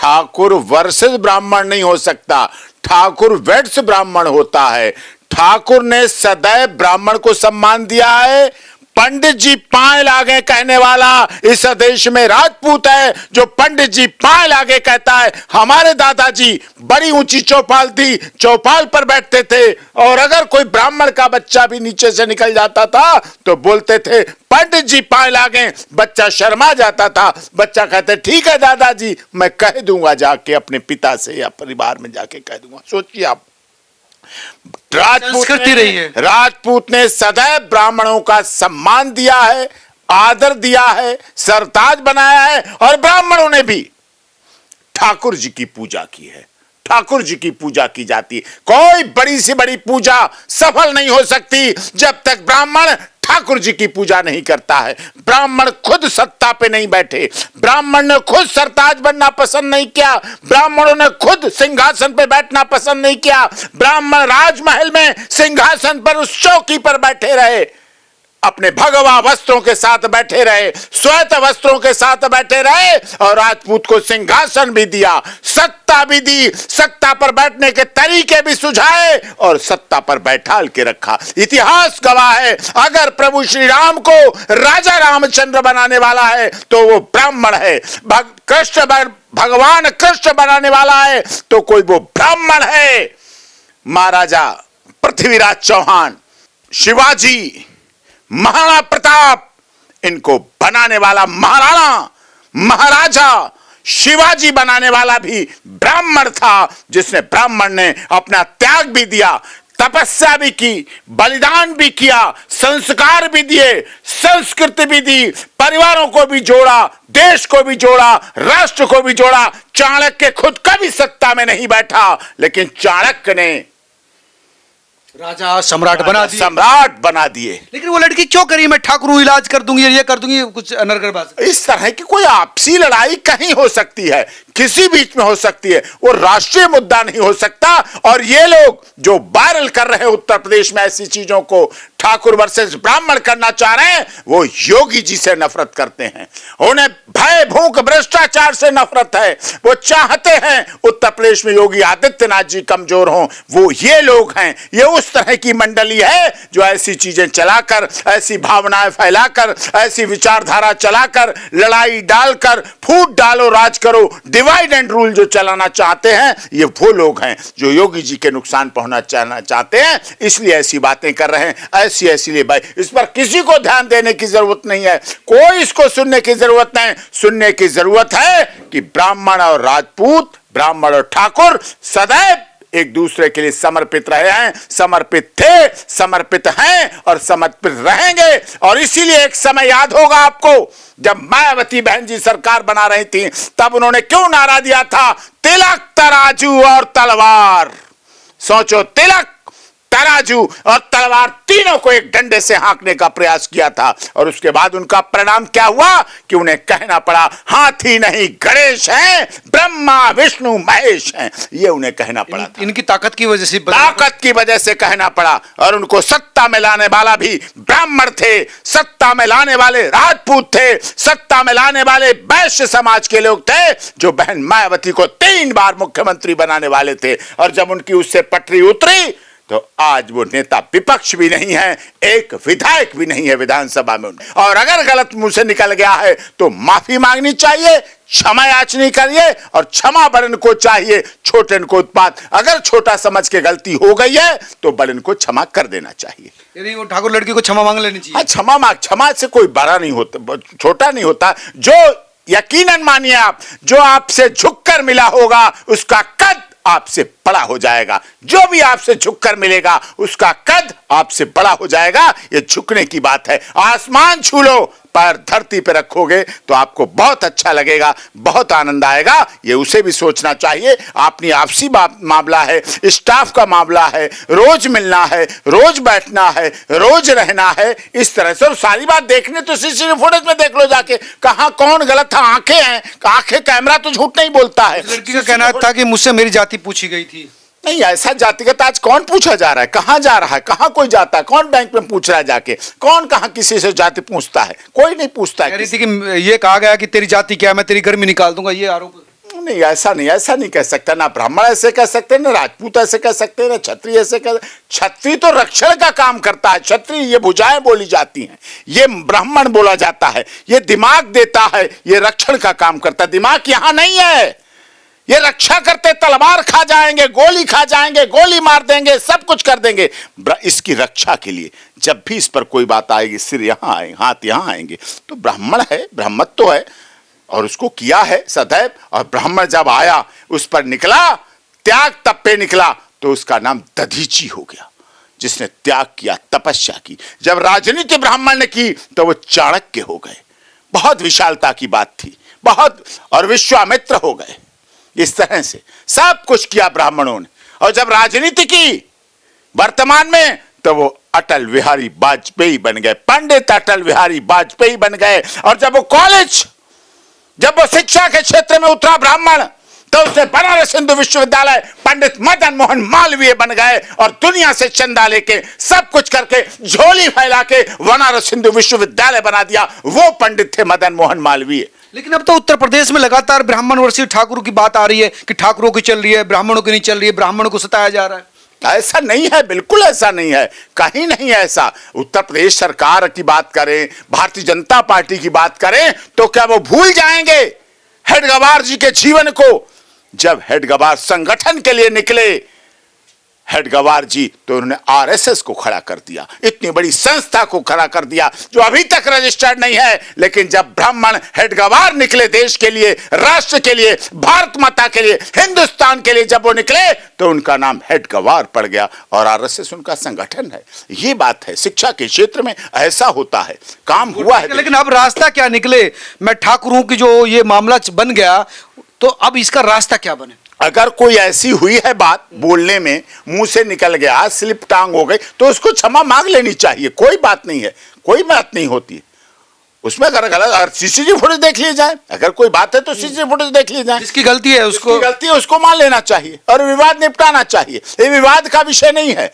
Thakur versus ब्राह्मण नहीं हो सकता, ठाकुर वेड्स ब्राह्मण होता है। ठाकुर ने सदैव ब्राह्मण को सम्मान दिया है। पंडित जी पांव लागे कहने वाला इस देश में राजपूत है, जो पंडित जी पांव लागे कहता है। हमारे दादाजी बड़ी ऊंची चौपाल थी, चौपाल पर बैठते थे, और अगर कोई ब्राह्मण का बच्चा भी नीचे से निकल जाता था तो बोलते थे पंडित जी पांव लागे। बच्चा शर्मा जाता था, बच्चा कहते ठीक है दादाजी, मैं कह दूंगा जाके अपने पिता से या परिवार में जाके कह दूंगा। सोचिए आप, राजपूत ने सदैव ब्राह्मणों का सम्मान दिया है, आदर दिया है, सरताज बनाया है, और ब्राह्मणों ने भी ठाकुर जी की पूजा की है। ठाकुर जी की पूजा की जाती है। कोई बड़ी से बड़ी पूजा सफल नहीं हो सकती जब तक ब्राह्मण ठाकुर जी की पूजा नहीं करता है। ब्राह्मण खुद सत्ता पे नहीं बैठे, ब्राह्मण ने खुद सरताज बनना पसंद नहीं किया, ब्राह्मणों ने खुद सिंहासन पे बैठना पसंद नहीं किया। ब्राह्मण राजमहल में सिंहासन पर उस चौकी पर बैठे रहे, अपने भगवा वस्त्रों के साथ बैठे रहे, श्वेत वस्त्रों के साथ बैठे रहे, और राजपूत को सिंहासन भी दिया, सत्ता भी दी, सत्ता पर बैठने के तरीके भी सुझाए, और सत्ता पर बैठाल के रखा। इतिहास गवाह है, अगर प्रभु श्री राम को राजा रामचंद्र बनाने वाला है तो वो ब्राह्मण है। भगवान कृष्ण बनाने वाला है तो कोई वो ब्राह्मण है। महाराजा पृथ्वीराज चौहान, शिवाजी, महाराणा प्रताप, इनको बनाने वाला महाराणा, महाराजा शिवाजी बनाने वाला भी ब्राह्मण था, जिसने ब्राह्मण ने अपना त्याग भी दिया, तपस्या भी की, बलिदान भी किया, संस्कार भी दिए, संस्कृति भी दी, परिवारों को भी जोड़ा, देश को भी जोड़ा, राष्ट्र को भी जोड़ा। चाणक्य खुद कभी सत्ता में नहीं बैठा, लेकिन चाणक्य ने राजा सम्राट बना दिए। लेकिन वो लड़की क्यों करी, मैं ठाकुर इलाज कर दूंगी, ये कर दूंगी, कुछ अनर्गल बात। इस तरह की कोई आपसी लड़ाई कहीं हो सकती है, किसी बीच में हो सकती है, वो राष्ट्रीय मुद्दा नहीं हो सकता। और ये लोग जो वायरल कर रहे हैं उत्तर प्रदेश में ऐसी चीजों को, ठाकुर वर्सेस ब्राह्मण करना चाह रहे हैं, वो योगी जी से नफरत करते हैं, उन्हें भय भूख भ्रष्टाचार से नफरत है। वो चाहते हैं उत्तर प्रदेश में योगी आदित्यनाथ जी कमजोर हों। वो ये लोग हैं, ये उस तरह की मंडली है जो ऐसी चीजें चलाकर, ऐसी भावनाएं फैलाकर, ऐसी विचारधारा चलाकर, लड़ाई डालकर, फूट डालो राज करो, डिवाइड एंड रूल जो चलाना चाहते हैं, ये वो लोग हैं जो योगी जी के नुकसान पहुंचाना चाहते हैं, इसलिए ऐसी बातें कर रहे हैं। ऐसी भाई, इस पर किसी को ध्यान देने की जरूरत नहीं है, कोई इसको सुनने की जरूरत नहीं। सुनने की जरूरत है कि ब्राह्मण और राजपूत, ब्राह्मण और ठाकुर सदैव एक दूसरे के लिए समर्पित रहे हैं, समर्पित थे, समर्पित हैं और समर्पित रहेंगे। और इसीलिए एक समय याद होगा आपको, जब मायावती बहन जी सरकार बना रही थी, तब उन्होंने क्यों नारा दिया था, तिलक, तराजू और तलवार। सोचो, तिलक, तराजू और तलवार तीनों को एक डंडे से हाँकने का प्रयास किया था, और उसके बाद उनका परिणाम क्या हुआ कि उन्हें कहना पड़ा हाथी नहीं गणेश हैं, ब्रह्मा विष्णु महेश हैं। ये उन्हें कहना पड़ा था, इनकी ताकत की वजह से कहना पड़ा। और उनको सत्ता में लाने वाला भी ब्राह्मण थे, सत्ता में लाने वाले राजपूत थे, सत्ता में लाने वाले वैश्य समाज के लोग थे, जो बहन मायावती को 3 बार मुख्यमंत्री बनाने वाले थे। और जब उनकी उससे पटरी उतरी तो आज वो नेता विपक्ष भी नहीं है, एक विधायक भी नहीं है विधानसभा में। और अगर गलत मुंह से निकल गया है तो माफी मांगनी चाहिए, क्षमा याचना करिए, और क्षमा बड़न को चाहिए, छोटे को उत्पात। अगर छोटा समझ के गलती हो गई है तो बड़न को क्षमा कर देना चाहिए। यानी वो ठाकुर लड़की को क्षमा मांग लेनी चाहिए। क्षमा से कोई बड़ा नहीं होता, छोटा नहीं होता। जो यकीनन मानिए आप, जो आपसे झुककर मिला होगा उसका कद आपसे बड़ा हो जाएगा। जो भी आपसे झुककर मिलेगा उसका कद आपसे बड़ा हो जाएगा। ये झुकने की बात है। आसमान छू लो, पर धरती पे रखोगे तो आपको बहुत अच्छा लगेगा, बहुत आनंद आएगा। ये उसे भी सोचना चाहिए। अपनी आपसी मामला है, स्टाफ का मामला है, रोज मिलना है, रोज बैठना है, रोज रहना है, इस तरह से। और सारी बात देखने तो सीसीटीवी फुटेज में देख लो जाके, कहां कौन गलत था। आंखें हैं, आंखें, कैमरा तो झूठ नहीं बोलता है। लड़की का कहना था कि मुझसे मेरी जाति पूछी गई थी। नहीं, ऐसा जातिगत आज कौन पूछा जा रहा है, कहां जा रहा है, कहां कोई जाता है, कौन बैंक में पूछ रहा है जाके, कौन कहां किसी से जाति पूछता है, कोई नहीं पूछता है। कह रही थी कि ये कहा गया कि तेरी जाति क्या है, मैं तेरी घर में निकाल दूंगा, ये आरोप। नहीं, ऐसा नहीं कह सकता। ना ब्राह्मण ऐसे कह सकते, ना राजपूत ऐसे कह सकते, ना क्षत्रिय ऐसे कह। क्षत्रिय तो रक्षण का काम करता है, क्षत्रिय ये भुजाएं बोली जाती हैं, ये ब्राह्मण बोला जाता है, ये दिमाग देता है, ये रक्षण का काम करता है। दिमाग यहां नहीं है, ये रक्षा करते, तलवार खा जाएंगे, गोली खा जाएंगे, गोली मार देंगे, सब कुछ कर देंगे इसकी रक्षा के लिए। जब भी इस पर कोई बात आएगी, सिर यहां आएंगे, हाथ यहां आएंगे, तो ब्राह्मण है, ब्रह्मत्व है और उसको किया है सदैव। और ब्राह्मण जब आया, उस पर निकला, त्याग तप पे निकला, तो उसका नाम दधीची हो गया, जिसने त्याग किया, तपस्या की। जब राजनीति ब्राह्मण ने की तो वो चाणक्य हो गए, बहुत विशालता की बात थी, बहुत, और विश्वामित्र हो गए। इस तरह से सब कुछ किया ब्राह्मणों ने। और जब राजनीति की वर्तमान में, तो वो अटल बिहारी वाजपेयी बन गए, पंडित अटल बिहारी वाजपेयी बन गए। और जब वो कॉलेज, जब वो शिक्षा के क्षेत्र में उतरा ब्राह्मण, तो उसने बनारस हिंदू विश्वविद्यालय पंडित मदन मोहन मालवीय बन गए और दुनिया से चंदा लेके, सब कुछ करके, झोली फैला के बनारस हिंदू विश्वविद्यालय बना दिया। वो पंडित थे मदन मोहन मालवीय। लेकिन अब तो उत्तर प्रदेश में लगातार ब्राह्मण वर्सेस ठाकुरों की बात आ रही है कि ठाकुरों की चल रही है, ब्राह्मणों की नहीं चल रही है, ब्राह्मणों को सताया जा रहा है। ऐसा नहीं है, बिल्कुल ऐसा नहीं है, कहीं नहीं है ऐसा। उत्तर प्रदेश सरकार की बात करें, भारतीय जनता पार्टी की बात करें, तो क्या वो भूल जाएंगे हेडगेवार जी के जीवन को? जब हेडगेवार संगठन के लिए निकले हेडगेवार जी, तो उन्होंने आरएसएस को खड़ा कर दिया, इतनी बड़ी संस्था को खड़ा कर दिया जो अभी तक रजिस्टर्ड नहीं है। लेकिन जब ब्राह्मण हेडगेवार निकले देश के लिए, राष्ट्र के लिए, भारत माता के लिए, हिंदुस्तान के लिए, जब वो निकले तो उनका नाम हेडगेवार पड़ गया और आरएसएस उनका संगठन है। ये बात है, शिक्षा के क्षेत्र में ऐसा होता है, काम हुआ है। लेकिन अब रास्ता क्या निकले? मैं ठाकुरों की जो ये मामला बन गया, तो अब इसका रास्ता क्या बने? अगर कोई ऐसी हुई है बात, बोलने में मुंह से निकल गया, स्लिप टांग हो गई, तो उसको क्षमा मांग लेनी चाहिए, कोई बात नहीं है, कोई बात नहीं होती उसमें। अगर सीसीटीवी फुटेज देख लिए जाए, अगर कोई बात है तो सीसीटीवी फुटेज देख लिए जाए, जिसकी गलती है उसको मान लेना चाहिए और विवाद निपटाना चाहिए। ये विवाद का विषय नहीं है,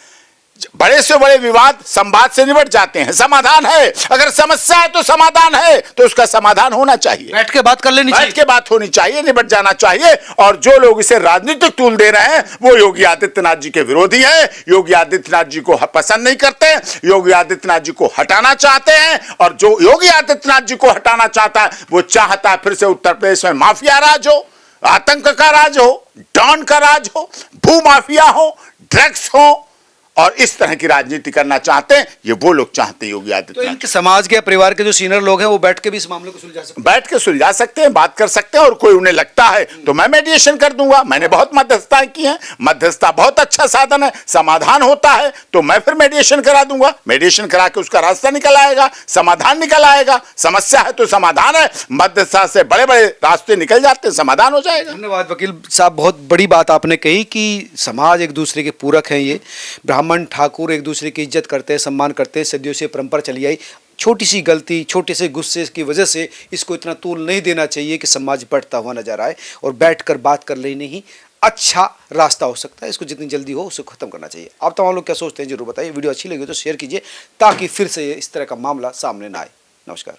बड़े से बड़े विवाद संवाद से निपट जाते हैं, समाधान है। अगर समस्या है तो समाधान है, तो उसका समाधान होना चाहिए, बैठ के बात कर लेनी चाहिए, बैठ के बात होनी चाहिए, निपट जाना चाहिए। और जो लोग इसे राजनीतिक टूल दे रहे हैं, वो योगी आदित्यनाथ जी के विरोधी हैं, योगी आदित्यनाथ जी को पसंद नहीं करते, योगी आदित्यनाथ जी को हटाना चाहते हैं। और जो योगी आदित्यनाथ जी को हटाना चाहता है, वो चाहता है फिर से उत्तर प्रदेश में माफिया राज हो, आतंक का राज हो, डॉन का राज हो, भू माफिया हो, ड्रग्स हो, और इस तरह की राजनीति करना चाहते हैं। ये वो लोग चाहते हैं योगी तो आदित्यनाथ। इनके समाज के परिवार के जो सीनियर लोग हैं, वो बैठ के भी इस मामले को सुलझा सकते हैं, बैठ के सुलझा सकते हैं, बात कर सकते हैं। और कोई उन्हें लगता है तो मैं मेडिएशन कर दूंगा, मैंने बहुत मध्यस्थताएं की हैं, मध्यस्थता बहुत अच्छा साधन है, समाधान होता है, तो मैं फिर मेडिएशन करा दूंगा, मेडिएशन करा के उसका रास्ता निकल आएगा, समाधान निकल आएगा। समस्या है तो समाधान है, मध्यस्थता से बड़े बड़े रास्ते निकल जाते हैं, समाधान हो जाएगा। धन्यवाद वकील साहब, बहुत बड़ी बात आपने कही कि समाज एक दूसरे के पूरक हैं। ये ब्राह्मण ठाकुर एक दूसरे की इज्जत करते हैं, सम्मान करते हैं, सदियों से परंपरा चली आई। छोटी सी गलती, छोटे से गुस्से की वजह से इसको इतना तूल नहीं देना चाहिए कि समाज बढ़ता हुआ नजर आए, और बैठकर बात कर लेनी ही अच्छा रास्ता हो सकता है। इसको जितनी जल्दी हो उसको खत्म करना चाहिए। आप तमाम लोग क्या सोचते हैं जरूर बताइए। वीडियो अच्छी लगी तो शेयर कीजिए, ताकि फिर से इस तरह का मामला सामने ना आए। नमस्कार।